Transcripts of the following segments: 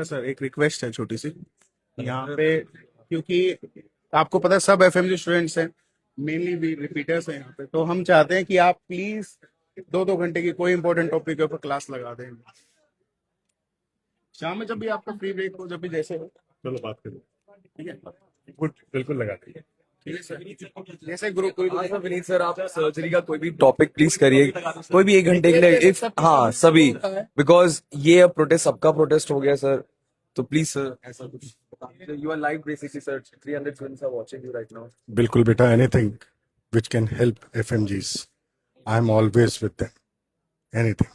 Sir एक request है छोटी सी यहाँ पे, क्योंकि आपको पता है सब एफएमजी स्टूडेंट्स हैं, मेनली भी रिपीटर्स हैं यहाँ पे, तो हम चाहते हैं कि आप प्लीज 2-2 घंटे की कोई इंपॉर्टेंट टॉपिक के ऊपर क्लास लगा दें शाम में, जब भी आपका फ्री ब्रेक हो, जब भी जैसे हो। चलो बात करो, ठीक है, गुड, बिल्कुल लगा देंगे। ठीक है सर, जैसे ग्रुप कोई हाँ सर, विनीत सर, आप सर्जरी का कोई भी टॉपिक प्लीज करिए, कोई भी 1 घंटे के लिए, इफ हाँ सभी, बिकॉज ये अब प्रोटेस्ट, सबका प्रोटेस्ट हो गया सर, तो प्लीज सर ऐसा कुछ, you are live basically sir, 300 students are watching you right now. बिल्कुल बेटा, anything which can help FMGs, I'm always with them, anything.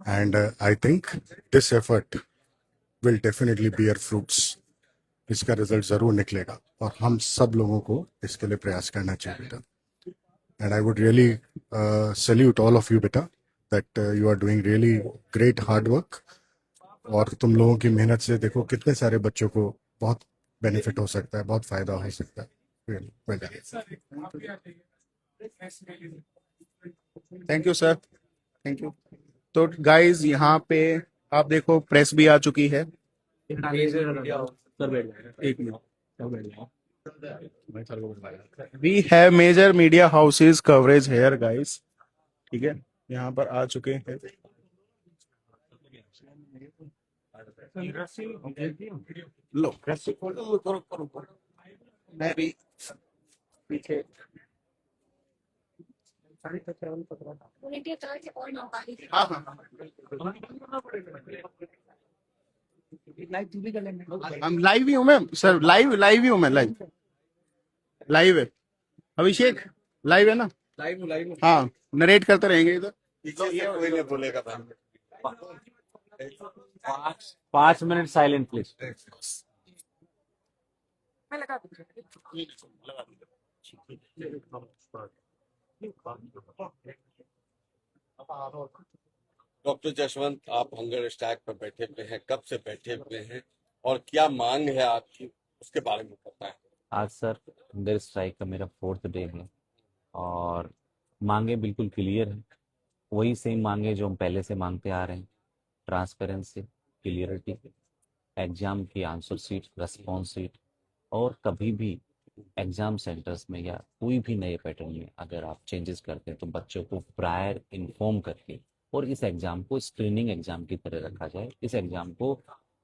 And I think this effort will definitely bear fruits. इसका result जरूर निकलेगा और हम सब लोगों को इसके लिए प्रयास करना चाहिए बेटा. And I would really salute all of you बेटा, that you are doing really great hard work. और तुम लोगों की मेहनत से देखो कितने सारे बच्चों को बहुत बेनिफिट हो सकता है, बहुत फायदा हो सकता है. Thank you sir, thank you. तो गाइज यहाँ पे आप देखो प्रेस भी आ चुकी है। एक minute, we have major media houses coverage here guys, ठीक है, यहाँ पर आ चुके हैं। लो मैं भी पीछे हाँ हाँ हम लाइव ही हूँ मैम, सर लाइव ही हूँ मैं, लाइव है अभिषेक, लाइव है ना, लाइव हाँ नरेट करते रहेंगे इधर। ये बोलेगा 5 minute silent please. Doctor Jaswant, आप हंगर स्ट्राइक पर बैठे हुए हैं, कब से बैठे हुए हैं और क्या मांग है आपकी, उसके बारे में बताएं। आज सर हंगर स्ट्राइक का मेरा 4th डे है और मांगे बिल्कुल क्लियर है, वही सेम मांगे जो हम पहले से मांगते आ रहे हैं। ट्रांसपेरेंसी, क्लियरिटी, एग्जाम की आंसर सीट, रेस्पॉन्स सीट, और कभी भी एग्जाम सेंटर्स में या कोई भी नए पैटर्न में अगर आप चेंजेस करते हैं तो बच्चों को प्रायर इन्फॉर्म करके और इस एग्जाम को स्क्रीनिंग एग्जाम की तरह रखा जाए, इस एग्जाम को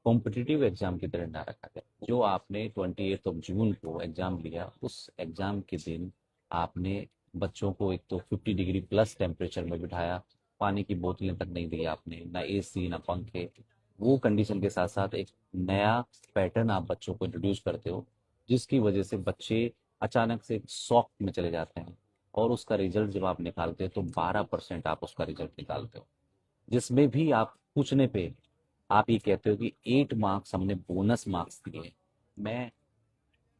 कॉम्पिटिटिव एग्जाम की तरह ना रखा जाए। जो आपने 28 जून को एग्जाम लिया, उस एग्जाम के दिन आपने बच्चों को एक तो 50 डिग्री प्लस टेम्परेचर में बिठाया, पानी की बोतलें तक नहीं दी आपने, ना एसी ना पंखे, वो कंडीशन के साथ साथ एक नया पैटर्न आप बच्चों को इंट्रोड्यूस करते हो, जिसकी वजह से बच्चे अचानक से शॉक में चले जाते हैं और उसका रिजल्ट जब आप निकालते हो तो 12% आप उसका रिजल्ट निकालते हो, जिसमें भी आप पूछने पे आप ये कहते हो कि 8 मार्क्स हमने बोनस मार्क्स दिए। मैं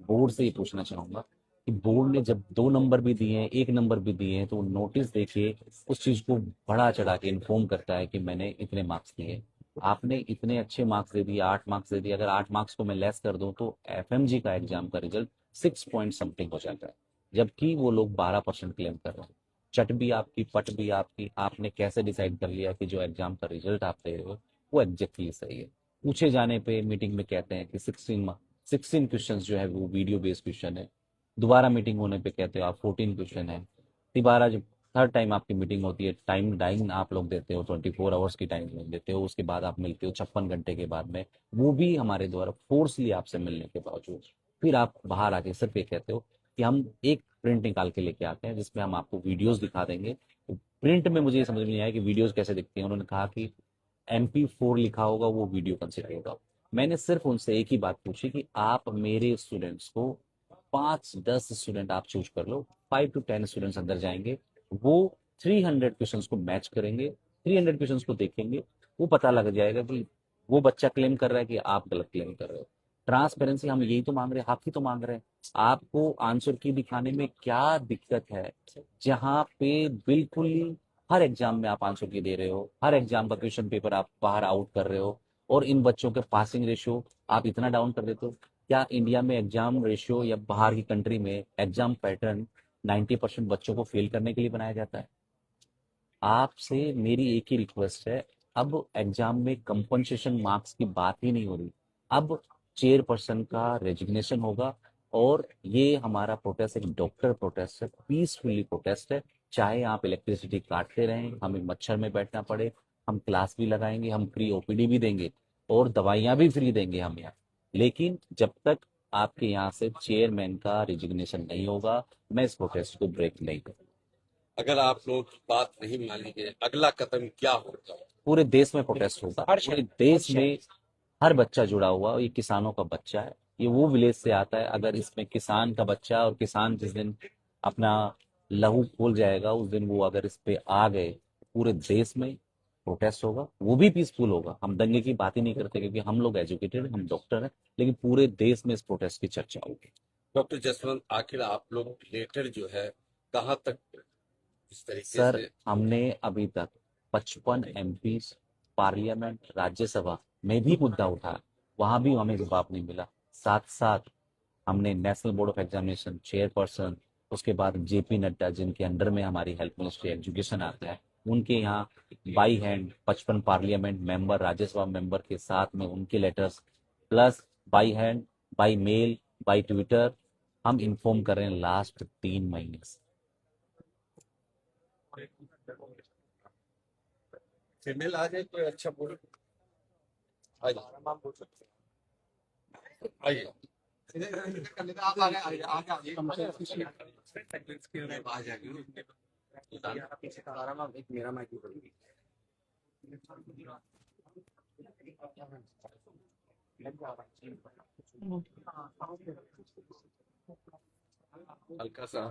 बोर्ड से ही पूछना चाहूंगा कि बोर्ड ने जब 2 नंबर भी दिए हैं, 1 नंबर भी दिए हैं, तो नोटिस देखिए उस चीज को बढ़ा चढ़ा के इन्फॉर्म करता है कि मैंने इतने मार्क्स दिए। आपने इतने अच्छे मार्क्स दे दिए, 8 मार्क्स दे दिए, अगर 8 मार्क्स को मैं लेस कर दूं तो एफएमजी का एग्जाम का रिजल्ट 6 पॉइंट समथिंग हो जाता है, जबकि वो लोग 12% क्लेम कर रहे हैं। चट भी आपकी, पट भी आपकी, आपने कैसे डिसाइड कर लिया कि जो एग्जाम का रिजल्ट आप दे रहे हो वो एग्जैक्टली सही है। पूछे जाने पे मीटिंग में कहते हैं कि 16 क्वेश्चन जो है वो वीडियो बेस्ड क्वेश्चन है, दोबारा मीटिंग होने पे कहते हो आप 14 क्वेश्चन है, दोबारा जब थर्ड टाइम आपकी मीटिंग होती है, टाइम डाइंग आप लोग देते हो, 24 आवर्स की टाइम देते हो, उसके बाद आप मिलते हो 56 घंटे के बाद में, वो भी हमारे द्वारा फोर्सली आपसे मिलने के बावजूद फिर आप बाहर आके सिर्फ ये कहते हो कि हम एक प्रिंट निकाल के लेके आते हैं जिसमें हम आपको वीडियोस दिखा देंगे। प्रिंट में मुझे ये समझ में नहीं आया कि वीडियोस कैसे दिखती हैं। उन्होंने कहा कि MP4 लिखा होगा वो वीडियो कंसिडर होगा। मैंने सिर्फ उनसे एक ही बात पूछी कि आप मेरे स्टूडेंट्स को 5-10 स्टूडेंट आप चूज कर लो, 5 to 10 स्टूडेंट्स अंदर जाएंगे, वो 300 क्वेश्चंस को मैच करेंगे, 300 क्वेश्चंस को देखेंगे, वो पता लग जाएगा कि वो बच्चा क्लेम कर रहा है कि आप गलत क्लेम कर रहे हो। ट्रांसपेरेंसी हम यही तो मांग रहे हैं, आप ही तो मांग रहे हैं। आपको आंसर की दिखाने में क्या दिक्कत है, जहां पे बिल्कुल ही हर एग्जाम में आप आंसर की दे रहे हो, हर एग्जाम का क्वेश्चन पेपर आप बाहर आउट कर रहे हो, और इन बच्चों के पासिंग रेशियो आप इतना डाउन कर देते हो। क्या इंडिया में एग्जाम रेशियो या बाहर की कंट्री में एग्जाम पैटर्न 90% बच्चों को फेल करने के लिए बनाया जाता है? आपसे मेरी एक ही रिक्वेस्ट है, अब एग्जाम में कंपनसेशन मार्क्स की बात ही नहीं हो रही, अब चेयरपर्सन का रेजिग्नेशन होगा। और ये हमारा प्रोटेस्ट एक डॉक्टर प्रोटेस्ट है, पीसफुली प्रोटेस्ट है। चाहे आप इलेक्ट्रिसिटी काटते रहें, हमें मच्छर में बैठना पड़े, हम क्लास भी लगाएंगे, हम फ्री ओपीडी भी देंगे, और दवाइयां भी फ्री देंगे हम यहाँ। लेकिन जब तक आपके यहाँ से चेयरमैन का रेजिग्नेशन नहीं होगा, मैं इस प्रोटेस्ट को ब्रेक नहीं करूंगा। अगर आप लोगों की बात नहीं मानेंगे, अगला कदम क्या होगा? पूरे देश में प्रोटेस्ट होगा, पूरे देश में हर बच्चा जुड़ा हुआ, ये किसानों का बच्चा है, ये वो विलेज से आता है। अगर इसमें किसान का बच्चा, और किसान जिस दिन अपना लहू खोल जाएगा उस दिन वो अगर इस पे आ गए, पूरे देश में प्रोटेस्ट होगा, वो भी पीसफुल होगा। हम दंगे की बात ही नहीं करते, क्योंकि हम लोग एजुकेटेड, हम डॉक्टर हैं, लेकिन पूरे देश में इस प्रोटेस्ट की चर्चा होगी। डॉक्टर जसवंत, आखिर आप लोग लेटर जो है कहाँ तक इस तरीके सर, से? हमने अभी तक 55 एमपी, पार्लियामेंट, राज्यसभा में भी मुद्दा उठाया, वहां भी हमें जवाब नहीं मिला। साथ साथ हमने national board of examination chairperson, उसके बाद जेपी नड्डा, जिनके अंडर में हमारी हेल्थ मिनिस्ट्री एजुकेशन आता है, उनके यहाँ by hand 55 parliament member, Rajya Sabha member के साथ में उनके letters, plus by hand, by mail, by Twitter हम इन्फॉर्म कर रहे हैं लास्ट 3 महीने से। फीमेल आ जाए कोई अच्छा बोल, आइए आइए। हल्का सा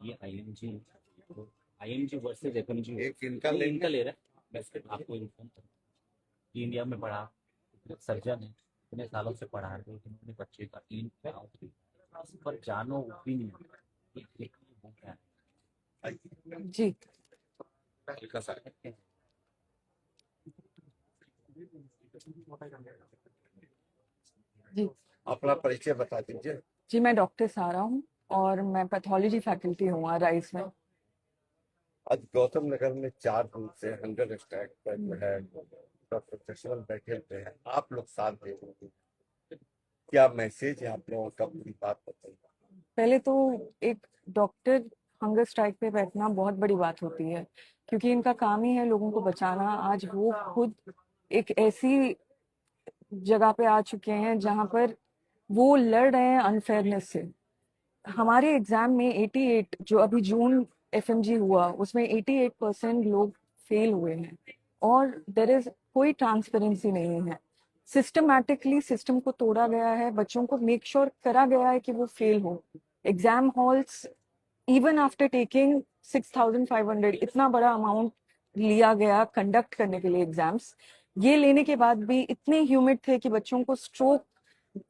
ये आईएमजी वर्सेज एफएमजी, एक इनका ये इनका लेंगे। ले रहा है। वैसे आपको इन्फॉर्म कर, ये इंडिया में पढ़ा सर्जन है, इतने सालों से पढ़ा रहे हैं, इन्होंने बच्चे का इन पे आउट किया। इस पर जानो ओपिनियन, ये वो क्या है? जी हल्का सा जी अपना परिचय बता दीजिए। जी, मैं डॉक्टर सारा हूँ और मैं पैथोलॉजी फैकल्टी हूँ राइस में। आज गौतम नगर में 4 दिन से हंगर स्ट्राइक पर जो है डॉक्टर जसवंत बैठे हुए हैं, आप लोग साथ दे रहे हैं, क्या मैसेज है आप लोगों का? पूरी बात बताइए। पहले तो एक डॉक्टर हंगर स्ट्राइक पे बैठना बहुत बड़ी बात होती है, क्योंकि इनका काम ही है लोगों को बचाना। आज वो खुद एक ऐसी जगह पे आ चुके हैं जहां पर वो लड़ रहे हैं अनफेयरनेस से। हमारे एग्जाम में 88, जो अभी जून एफएमजी हुआ उसमें 88% लोग फेल हुए हैं, और देर इज कोई ट्रांसपेरेंसी नहीं है। सिस्टमैटिकली सिस्टम को तोड़ा गया है, बच्चों को मेक श्योर करा गया है कि वो फेल हो। Exam halls, even after taking 6,500, इतना बड़ा अमाउंट लिया गया कंडक्ट करने के लिए एग्जाम्स, ये लेने के बाद भी इतने ह्यूमिड थे कि बच्चों को स्ट्रोक,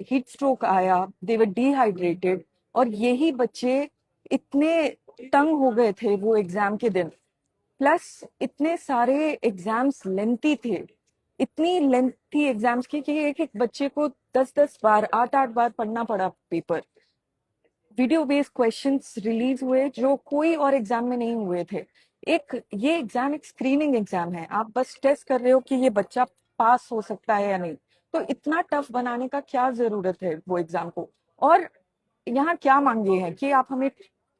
हीट स्ट्रोक आया, दे वर डिहाइड्रेटेड। और यही बच्चे इतने तंग हो गए थे वो एग्जाम के दिन, प्लस इतने सारे एग्जाम्स लेंथी थे, इतनी लेंथी एग्जाम्स की कि एक एक बच्चे को 10-10 बार, 8-8 बार पढ़ना पड़ा paper. Video based questions release हुए जो कोई और एग्जाम में नहीं हुए थे। ये एग्जाम एक स्क्रीनिंग एग्जाम है, आप बस टेस्ट कर रहे हो कि ये बच्चा पास हो सकता है या नहीं। तो इतना टफ बनाने का क्या जरूरत है वो एग्जाम को? और यहाँ क्या मांगे हैं कि आप हमें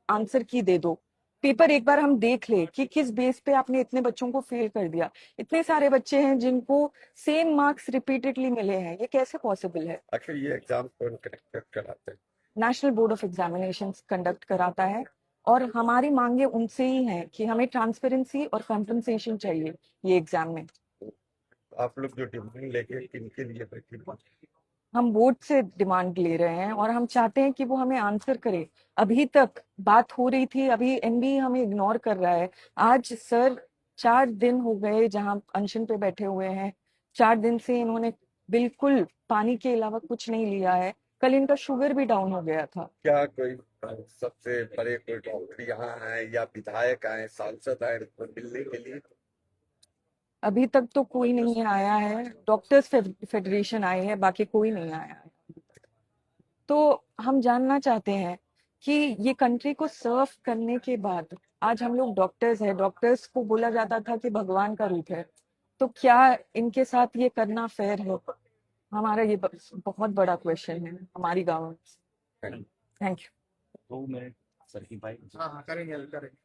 आंसर की दे दो, पेपर एक बार हम देख ले कि किस बेस पे आपने इतने बच्चों को फेल कर दिया। इतने सारे बच्चे हैं जिनको सेम मार्क्स रिपीटेडली मिले हैं, ये कैसे पॉसिबल है? आखिर ये एग्जाम कौन कंडक्ट कराते हैं? National board of examination conduct कराता है, और हमारी मांगे उनसे ही हैं कि हमें ट्रांसपेरेंसी और कंपनसेशन चाहिए ये एग्जाम में। आप लोग जो डिमांड लेके किनके लिए बैठे हैं? हम बोर्ड से डिमांड ले रहे हैं और हम चाहते हैं कि वो हमें आंसर करे। अभी तक बात हो रही थी, अभी एनबी हमें इग्नोर कर रहा है। आज सर 4 दिन हो गए जहां अनशन पे बैठे हुए हैं, 4 दिन से इन्होंने बिल्कुल पानी के अलावा कुछ नहीं लिया है। कल इनका शुगर भी डाउन हो गया था। क्या कोई सबसे बड़े कोई डॉक्टर यहाँ आए या विधायक आए, सांसद आए इनको मिलने के लिए? अभी तक तो कोई नहीं आया है। डॉक्टर्स फेडरेशन आए हैं, बाकी कोई नहीं आया है। तो हम जानना चाहते हैं कि ये कंट्री को सर्व करने के बाद आज हम लोग डॉक्टर्स हैं, डॉक्टर्स को बोला जाता था कि भगवान का रूप है, तो क्या इनके साथ ये करना फेयर है? हमारा ये बहुत बड़ा क्वेश्चन है हमारी government. Thank you. 2 minute sir की भाई। हाँ हाँ करेंगे करेंगे।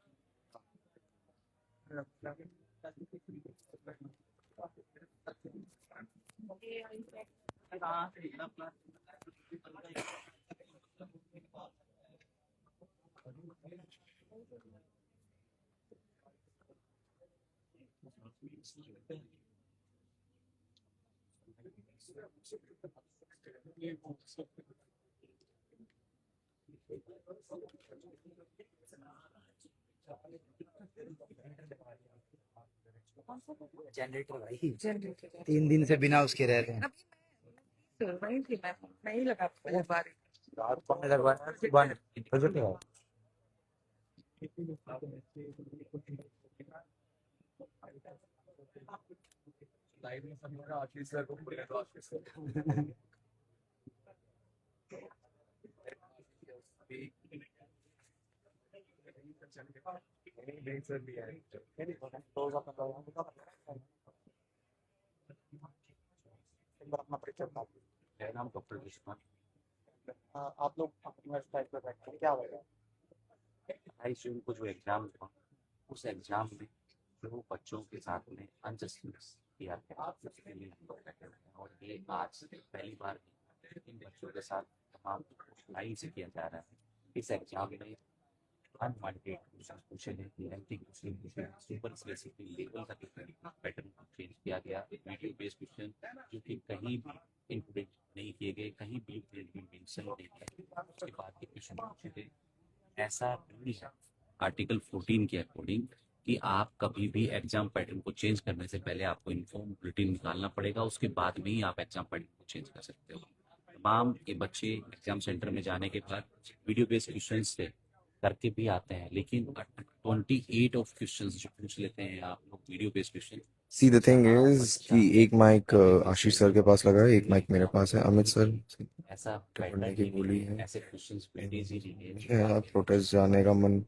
जनरेटर भाई 3 दिन से बिना उसके रह रहे हैं। वही थी, मैं ही लगा रात को हमने लगवाया सुबह बजे पे आया। आशीष सर को बोले तो आशीष सर सर भी आए। अपना परिचय बता दीजिए। मेरा नाम डॉक्टर विश्वनाथ। आप लोग यूनिवर्सिटी पर बैठे हैं, क्या होगा? 28 जून को जो एग्जाम हुआ, उस एग्जाम में जो बच्चों के साथ में अनजस्टिस किया गया, उसके लिए हम लोग बैठे हुए हैं। और ये आज पहली बार इन बच्चों के साथ तमाम लाइन से किया जा रहा है। इस एग्जाम में अनवांटेड क्वेश्चन पूछे गए, लेंथी क्वेश्चन पूछे गए, सुपर स्पेसिफिक लेवल का पैटर्न चेंज किया गया, वीडियो बेस्ड क्वेश्चन जो कि कहीं भी इंक्लूडेड नहीं किए गए, कहीं भी मेंशन नहीं किया गया, उसके बाद के क्वेश्चन पूछे गए। ऐसा रूल है आर्टिकल 14 के अकॉर्डिंग कि आप कभी भी एग्जाम पैटर्न को चेंज करने से पहले आपको इन्फॉर्म बुलेटिन निकालना पड़ेगा, उसके बाद में ही आप एग्जाम पैटर्न को चेंज कर सकते हो। तमाम ये बच्चे एग्जाम सेंटर में जाने के बाद वीडियो बेस्ड क्वेश्चन से करके भी आते हैं, लेकिन 28 ऑफ क्वेश्चंस जो पूछ लेते हैं आप लोग video based question. See the thing is कि एक माइक आशीष सर के पास लगा है, एक माइक मेरे पास है। अमित सर ऐसा करने की बोली है। ऐसे क्वेश्चंस वेटेज ही नहीं मुझे प्रोटेस्ट जाने का मन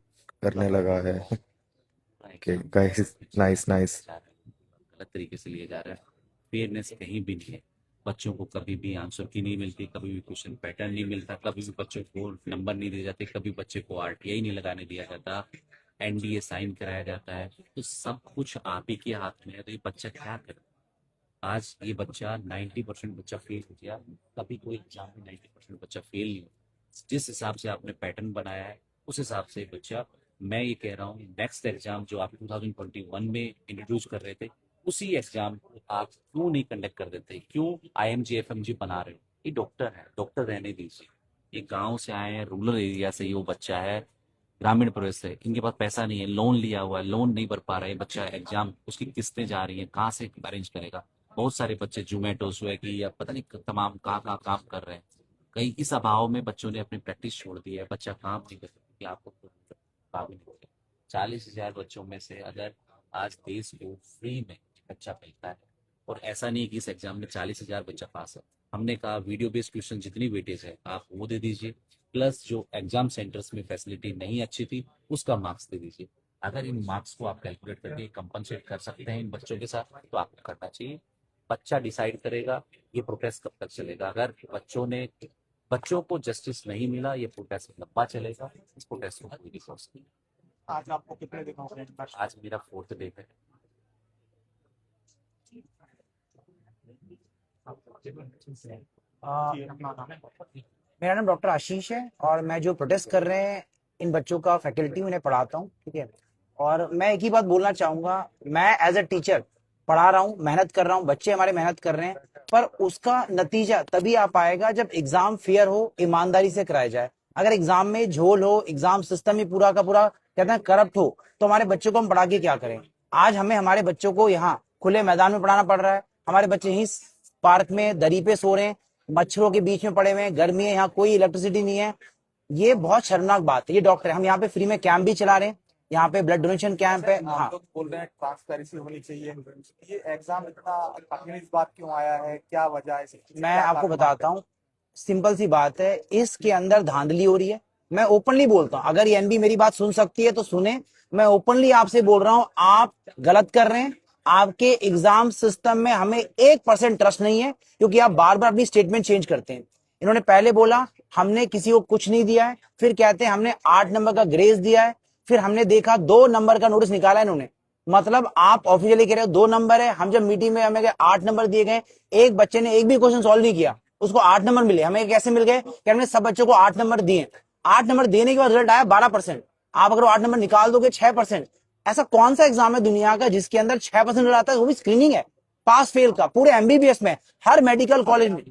करने लगा है कि गाइस नाइस नाइस। गलत तरीके से लिए जा रहा है। फेयरनेस कहीं भी नहीं है। बच्चों को कभी भी आंसर की नहीं मिलती, कभी भी क्वेश्चन पैटर्न नहीं मिलता, कभी भी बच्चों को नंबर नहीं दिए जाते, कभी बच्चे को आरटीआई नहीं लगाने दिया जाता, एनडीए साइन कराया जाता है। तो सब कुछ आप ही के हाथ में है, तो ये बच्चा क्या करे? आज ये बच्चा 90% बच्चा फेल हो गया, कभी कोई एग्जाम में 90% बच्चा फेल नहीं हो। जिस हिसाब से आपने पैटर्न बनाया है उस हिसाब से बच्चा, मैं ये कह रहा हूँ नेक्स्ट एग्जाम जो आप 2021 में इंट्रोड्यूस कर रहे थे, उसी एग्जाम को आप क्यों नहीं कंडक्ट कर देते? क्यों आईएमजी एफएमजी बना रहे हो? ये डॉक्टर है, डॉक्टर रहने दीजिए। ये गांव से आए हैं, रूरल एरिया से, ये वो बच्चा है ग्रामीण प्रदेश से, इनके पास पैसा नहीं है, लोन लिया हुआ है, लोन नहीं भर पा रहे हैं, बच्चा एग्जाम उसकी किस्तें जा रही हैं, कहाँ से अरेंज करेगा? बहुत सारे बच्चे जोमेटो स्विगी या पता नहीं तमाम कहाँ कहाँ काम कर रहे हैं। कहीं इस अभाव में बच्चों ने अपनी प्रैक्टिस छोड़ दी है, बच्चा काम नहीं कर सकता। आपको 40,000 बच्चों में से अगर आज देश को फ्री में बच्चा मिलता है, और ऐसा नहीं कि इस एग्जाम में 40,000 बच्चा पास है, हमने कहा वीडियो बेस्ड क्वेश्चन जितनी वेटेज है आप वो दे दीजिए, प्लस जो एग्जाम सेंटर्स में फैसिलिटी नहीं अच्छी थी उसका मार्क्स दे दीजिए। अगर इन मार्क्स को आप कैलकुलेट करके कंपनसेट कर सकते हैं इन बच्चों के साथ तो आपको करना चाहिए। बच्चा डिसाइड करेगा ये प्रोटेस्ट कब तक चलेगा। अगर बच्चों को जस्टिस नहीं मिला, ये प्रोटेस्ट लंबा चलेगा, इस प्रोटेस्ट को कोई रिसोर्स नहीं। आज आपको कितने दिन हो गए? आज मेरा 4th डे है। मेरा नाम डॉक्टर आशीष है और मैं जो प्रोटेस्ट कर रहे हैं इन बच्चों का फैकल्टी उन्हें पढ़ाता हूँ, ठीक है। और मैं एक ही बात बोलना चाहूंगा, मैं एज अ टीचर पढ़ा रहा हूँ, मेहनत कर रहा हूँ, बच्चे हमारे मेहनत कर रहे हैं, पर उसका नतीजा तभी आ पाएगा जब एग्जाम फेयर हो, ईमानदारी से कराया जाए। अगर एग्जाम में झोल हो, एग्जाम सिस्टम ही पूरा का पूरा कहते हैं करप्ट हो, तो हमारे बच्चों को हम पढ़ा के क्या करें? आज हमें हमारे बच्चों को यहाँ खुले मैदान में पढ़ाना पड़ रहा है, हमारे बच्चे यहीं पार्क में दरी पे सो रहे हैं, मच्छरों के बीच में पड़े हुए हैं, गर्मी है, यहाँ कोई इलेक्ट्रिसिटी नहीं है। ये बहुत शर्मनाक बात है। ये डॉक्टर है, हम यहाँ पे फ्री में कैंप भी चला रहे हैं, यहाँ पे ब्लड डोनेशन कैंप है। हाँ, लोग बोल रहे हैं ट्रांसपेरेंसी होनी चाहिए, ये एग्जाम इतना कठिन इस बात क्यों आया है, क्या वजह है इसकी? मैं क्या आपको कारण बताता हूँ, सिंपल सी बात है, इसके अंदर धांधली हो रही है। मैं ओपनली बोलता हूँ, अगर ये एनबी मेरी बात सुन सकती है तो सुने, मैं ओपनली आपसे बोल रहा हूँ, आप गलत कर रहे हैं। आपके एग्जाम सिस्टम में हमें 1% ट्रस्ट नहीं है, क्योंकि आप बार बार अपनी स्टेटमेंट चेंज करते हैं। इन्होंने पहले बोला हमने किसी को कुछ नहीं दिया है, फिर कहते हैं हमने 8 नंबर का ग्रेस दिया है, फिर हमने देखा 2 नंबर का नोटिस निकाला इन्होंने। मतलब आप ऑफिशियली कह रहे हो 2 नंबर है, हम जब मीटिंग में हमें 8 नंबर दिए गए, एक बच्चे ने एक भी क्वेश्चन सॉल्व नहीं किया, उसको 8 नंबर मिले। हमें कैसे मिल गए कि हमने सब बच्चों को 8 नंबर दिए। 8 नंबर देने के बाद रिजल्ट आया 12%। आप अगर 8 नंबर निकाल दोगे 6%। ऐसा कौन सा एग्जाम है दुनिया का जिसके अंदर 6% रिजल्ट आता है, वो भी स्क्रीनिंग है, पास फेल का, पूरे एमबीबीएस में, हर मेडिकल कॉलेज में।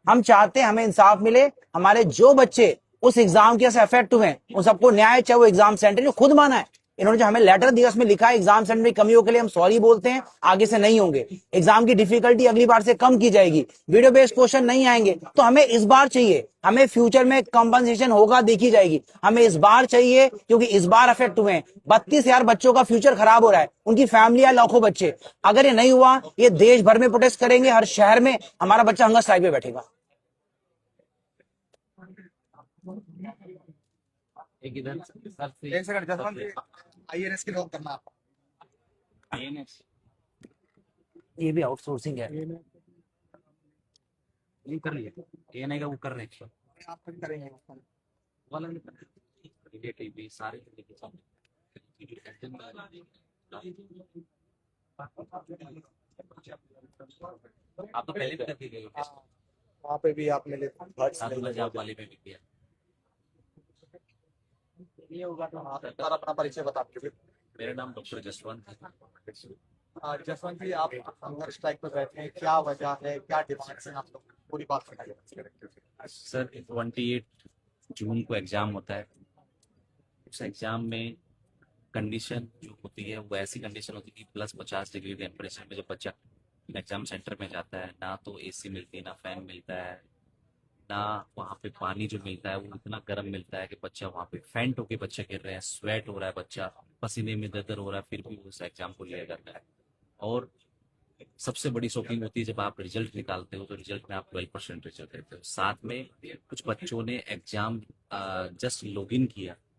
हम चाहते हैं हमें इंसाफ मिले, हमारे जो बच्चे उस एग्जाम के से अफेक्ट हुए हैं उन सबको न्याय, चाहे वो एग्जाम सेंटर ने खुद माना है। इन्होंने जो हमें लेटर दिया उसमें लिखा है एग्जाम सेंटर में कमियों के लिए हम सॉरी बोलते हैं, आगे से नहीं होंगे। एग्जाम की डिफिकल्टी अगली बार से कम की जाएगी, वीडियो बेस्ड क्वेश्चन नहीं आएंगे। तो हमें इस बार चाहिए, हमें फ्यूचर में कंपनसेशन होगा, देखी जाएगी। हमें इस बार चाहिए, क्योंकि इस बार अफेक्ट हुए हैं 32,000 बच्चों का फ्यूचर खराब हो रहा है, उनकी फैमिली है लाखों बच्चे। अगर ये नहीं हुआ, ये देश भर में प्रोटेस्ट करेंगे, हर शहर में हमारा बच्चा हंगर स्ट्राइक पे बैठेगा। एक इधर सर से एक सेकंड जसवंत जी, आईएनएस की लॉक करना आप। INS ये भी आउटसोर्सिंग है। नहीं कर लिया, ANI का वो कर रहे हैं आप कभी करेंगे वाला नहीं कर रहे। रिलेटिव भी सारे लेके चल। आप तो पहले भी करके गए हो टेस्ट, वहाँ पे भी आप मिले साधु पंजाब वाले में भी किया। ये होगा तो आप सर अपना परिचय बता दीजिए। मेरा नाम डॉक्टर जसवंत है। जसवंत जी, आप हंगर स्ट्राइक पर बैठे हैं, क्या वजह है, क्या डिमांड्स हैं आप लोग, पूरी बात बताइए। सर 28 जून को एग्जाम होता है। उस एग्जाम में कंडीशन जो होती है वो ऐसी कंडीशन होती है कि +50 डिग्री टेम्परेचर में जब बच्चा एग्जाम सेंटर में जाता है, ना तो AC मिलती है, ना फैन मिलता है, ना वहाँ पे पानी जो मिलता है वो इतना गर्म मिलता है कि बच्चा वहाँ पे फेंट होके बच्चे गिर रहे हैं, स्वेट हो रहा है, बच्चा पसीने में दर हो रहा है, फिर भी उस एग्जाम को लिया जाता है। और सबसे बड़ी शॉकिंग होती है जब आप रिजल्ट निकालते हो, तो रिजल्ट में आप 12% रिजल्ट देते हो। साथ में कुछ बच्चों ने एग्जाम जस्ट लॉगिन किया